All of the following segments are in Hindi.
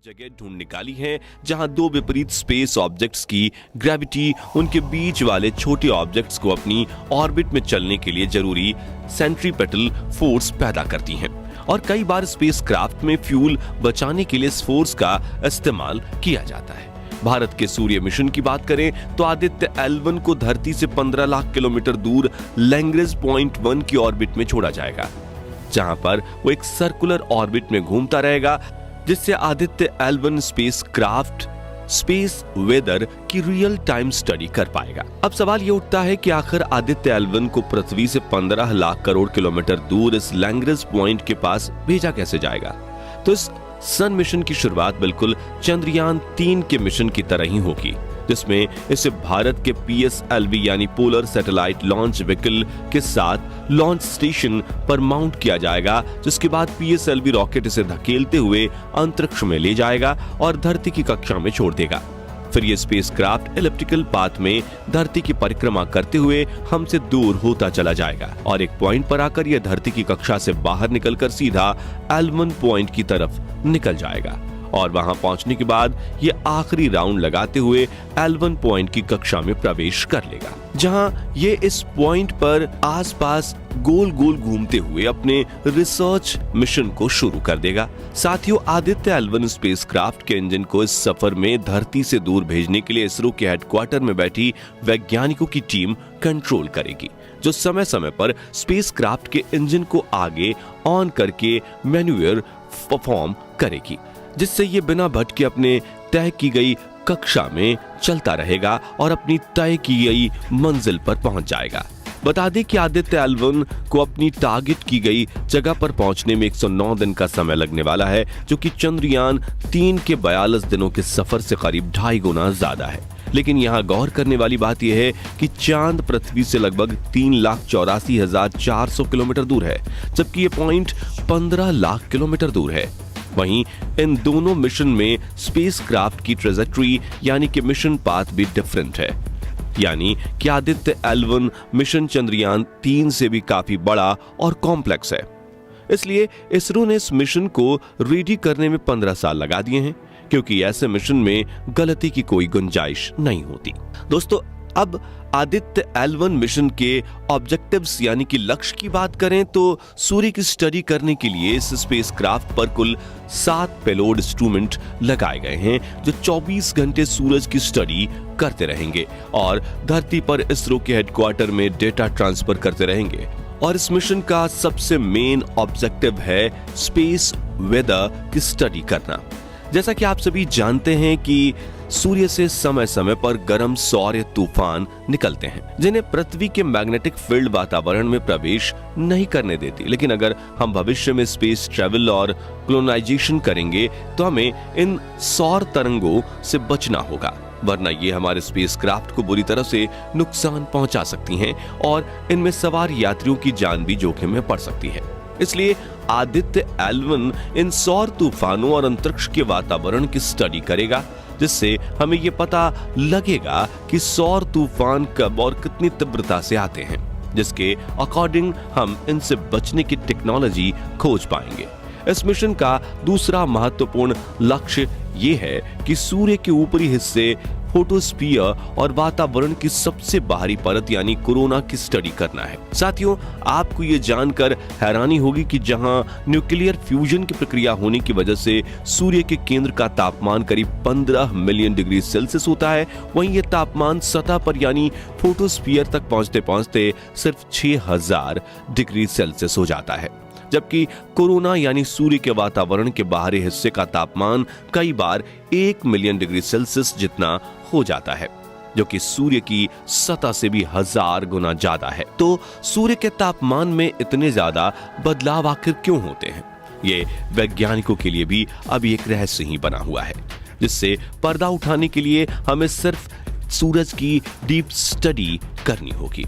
जगह ढूंढ निकाली है जहां दो विपरीत स्पेस ऑब्जेक्ट्स की ग्रेविटी उनके बीच वाले छोटे ऑब्जेक्ट्स को अपनी ऑर्बिट में चलने के लिए जरूरी सेंट्रीपेटल फोर्स पैदा करती हैं और कई बार स्पेसक्राफ्ट में फ्यूल बचाने के लिए इस फोर्स का इस्तेमाल किया जाता है। भारत के सूर्य मिशन की बात करें तो आदित्य L1 को धरती से 15 लाख किलोमीटर दूर लैग्रेंज पॉइंट 1 की ऑर्बिट में छोड़ा जाएगा, जहां पर वो एक सर्कुलर ऑर्बिट में घूमता रहेगा, जिससे Aditya L1 spacecraft space weather की रियल टाइम स्टडी कर पाएगा। अब सवाल ये उठता है कि आखिर आदित्य L1 को पृथ्वी से 15 लाख करोड़ किलोमीटर दूर इस लैग्रेंज पॉइंट के पास भेजा कैसे जाएगा। तो इस सन मिशन की शुरुआत बिल्कुल चंद्रयान 3 के मिशन की तरह ही होगी, जिसमें इसे भारत के PSLV यानी पोलर सैटेलाइट लॉन्च व्हीकल के साथ लॉन्च स्टेशन पर माउंट किया जाएगा, जिसके बाद PSLV रॉकेट इसे धकेलते हुए अंतरिक्ष में ले जाएगा और धरती की कक्षा में छोड़ देगा। फिर यह स्पेसक्राफ्ट एलिप्टिकल पाथ में धरती की परिक्रमा करते हुए हमसे दूर होता चला जाएगा और एक पॉइंट पर आकर यह धरती की कक्षा से बाहर निकलकर सीधा L1 पॉइंट की तरफ निकल जाएगा और वहां पहुंचने के बाद ये आखिरी राउंड लगाते हुए L1 पॉइंट की कक्षा में प्रवेश कर लेगा, जहां ये इस पॉइंट पर आसपास गोल गोल घूमते हुए अपने रिसर्च मिशन को शुरू कर देगा। साथियों, आदित्य L1 स्पेसक्राफ्ट के इंजन को इस सफर में धरती से दूर भेजने के लिए इसरो के हेडक्वार्टर में बैठी वैज्ञानिकों की टीम कंट्रोल करेगी, जो समय समय पर स्पेसक्राफ्ट के इंजन को आगे ऑन करके मैन्यूवर परफॉर्म करेगी, जिससे ये बिना भटके अपने तय की गई कक्षा में चलता रहेगा और अपनी तय की गई मंजिल पर पहुंच जाएगा। बता दें कि आदित्य L1 को अपनी टारगेट की गई जगह पर पहुंचने में 109 दिन का समय लगने वाला है, जो कि चंद्रयान 3 के 42 दिनों के सफर से करीब 2.5 गुना ज्यादा है। लेकिन यहाँ गौर करने वाली बात यह है कि चांद पृथ्वी से लगभग 3,84,400 किलोमीटर दूर है, जबकि ये पॉइंट 15 लाख किलोमीटर दूर है। वहीं इन दोनों मिशन में स्पेसक्राफ्ट की ट्रेजेक्टरी यानी कि मिशन पाथ भी डिफरेंट है, यानी कि आदित्य L1 मिशन चंद्रयान 3 से भी काफी बड़ा और कॉम्प्लेक्स है। इसलिए इसरो ने इस मिशन को रेडी करने में 15 साल लगा दिए हैं, क्योंकि ऐसे मिशन में गलती की कोई गुंजाइश नहीं होती। दोस्तों, अब आदित्य L1 मिशन के ऑब्जेक्टिव्स यानी कि लक्ष्य की बात करें तो सूर्य की स्टडी करने के लिए इस स्पेसक्राफ्ट पर कुल 7 पेलोड इंस्ट्रूमेंट लगाए गए हैं, जो 24 घंटे सूरज की स्टडी करते रहेंगे और धरती पर इसरो के हेडक्वार्टर में डेटा ट्रांसफर करते रहेंगे। और इस मिशन का सबसे मेन ऑब्जेक्टिव है स्पेस वेदर की स्टडी करना। जैसा कि आप सभी जानते हैं कि सूर्य से समय समय पर गर्म सौर तूफान निकलते हैं, जिन्हें पृथ्वी के मैग्नेटिक फील्ड वातावरण में प्रवेश नहीं करने देती। लेकिन अगर हम भविष्य में स्पेस ट्रैवल और कोलोनाइजेशन करेंगे तो हमें इन सौर तरंगों से बचना होगा, वरना ये हमारे स्पेसक्राफ्ट को बुरी तरह से नुकसान पहुंचा सकती हैं और इनमें सवार यात्रियों की जान भी जोखिम में पड़ सकती है। इसलिए आदित्य L1 इन सौर तूफानों और अंतरिक्ष के वातावरण की स्टडी करेगा, जिससे हमें यह पता लगेगा कि सौर तूफान कब और कितनी तीव्रता से आते हैं, जिसके अकॉर्डिंग हम इनसे बचने की टेक्नोलॉजी खोज पाएंगे। इस मिशन का दूसरा महत्वपूर्ण लक्ष्य ये है कि सूर्य के ऊपरी हिस्से फोटोस्फीयर और वातावरण की सबसे बाहरी परत यानी कोरोना की स्टडी करना है। साथियों, आपको ये जानकर हैरानी होगी कि जहां न्यूक्लियर फ्यूजन की प्रक्रिया होने की वजह से सूर्य के केंद्र का तापमान करीब 15 मिलियन डिग्री सेल्सियस होता है, वहीं ये तापमान सतह पर यानी फोटोस्फीयर तक पहुंचते पहुंचते सिर्फ 6000 डिग्री सेल्सियस हो जाता है, जबकि कोरोना यानी सूर्य के वातावरण के बाहरी हिस्से का तापमान कई बार 1 मिलियन डिग्री सेल्सियस जितना हो जाता है, जो कि सूर्य की सतह से भी 1000 गुना ज्यादा है। तो सूर्य के तापमान में इतने ज्यादा बदलाव आखिर क्यों होते हैं, ये वैज्ञानिकों के लिए भी अभी एक रहस्य ही बना हुआ है, जिससे पर्दा उठाने के लिए हमें सिर्फ सूरज की डीप स्टडी करनी होगी,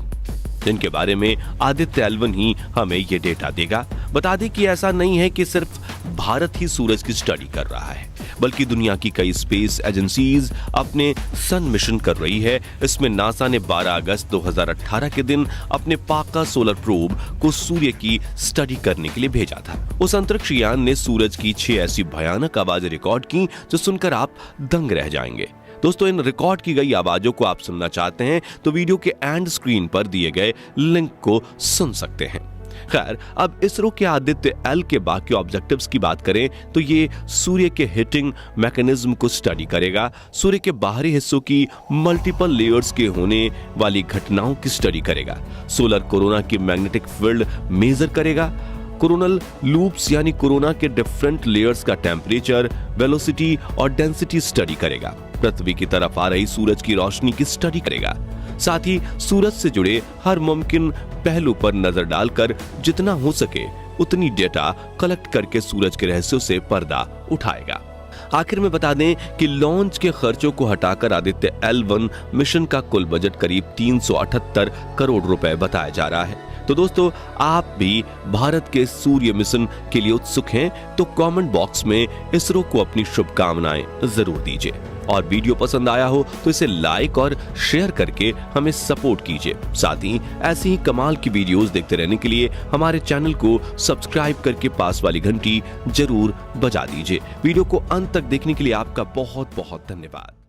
जिनके बारे में आदित्य L1 ही हमें ये डेटा देगा। बता दें कि ऐसा नहीं है कि सिर्फ भारत ही सूरज की स्टडी कर रहा है, बल्कि दुनिया की कई स्पेस एजेंसीज अपने सन मिशन कर रही है। इसमें नासा ने 12 अगस्त 2018 के दिन अपने पाका सोलर प्रोब को सूर्य की स्टडी करने के लिए भेजा था। उस अंतरिक्ष यान ने सूरज की 6 ऐसी भयानक आवाजें रिकॉर्ड की जो सुनकर आप दंग रह जाएंगे। दोस्तों, इन रिकॉर्ड की गई आवाजों को आप सुनना चाहते हैं तो वीडियो के एंड स्क्रीन पर दिए गए लिंक को सुन सकते हैं। खैर, अब इसरो के आदित्य एल के बाकी ऑब्जेक्टिव्स की बात करें तो ये सूर्य के हिटिंग मैकेनिज्म को स्टडी करेगा, सूर्य के बाहरी हिस्सों की मल्टीपल लेयर्स के होने वाली घटनाओं की स्टडी करेगा, सोलर कोरोना की मैग्नेटिक फील्ड मेजर करेगा, कोरोनल लूप्स यानी कोरोना के डिफरेंट लेयर्स का टेम्परेचर, वेलोसिटी और डेंसिटी स्टडी करेगा, पृथ्वी की तरफ आ रही सूरज की रोशनी की स्टडी करेगा, साथ ही सूरज से जुड़े हर मुमकिन पहलू पर नजर डालकर जितना हो सके उतनी डेटा कलेक्ट करके सूरज के रहस्यों से पर्दा उठाएगा। आखिर में बता दें कि लॉन्च के खर्चों को हटाकर आदित्य L1 मिशन का कुल बजट करीब 378 करोड़ रुपए बताया जा रहा है। तो दोस्तों, आप भी भारत के सूर्य मिशन के लिए उत्सुक हैं तो कमेंट बॉक्स में इसरो को अपनी शुभकामनाएं जरूर दीजिए, और वीडियो पसंद आया हो तो इसे लाइक और शेयर करके हमें सपोर्ट कीजिए। साथ ही ऐसी ही कमाल की वीडियोस देखते रहने के लिए हमारे चैनल को सब्सक्राइब करके पास वाली घंटी जरूर बजा दीजिए। वीडियो को अंत तक देखने के लिए आपका बहुत बहुत धन्यवाद।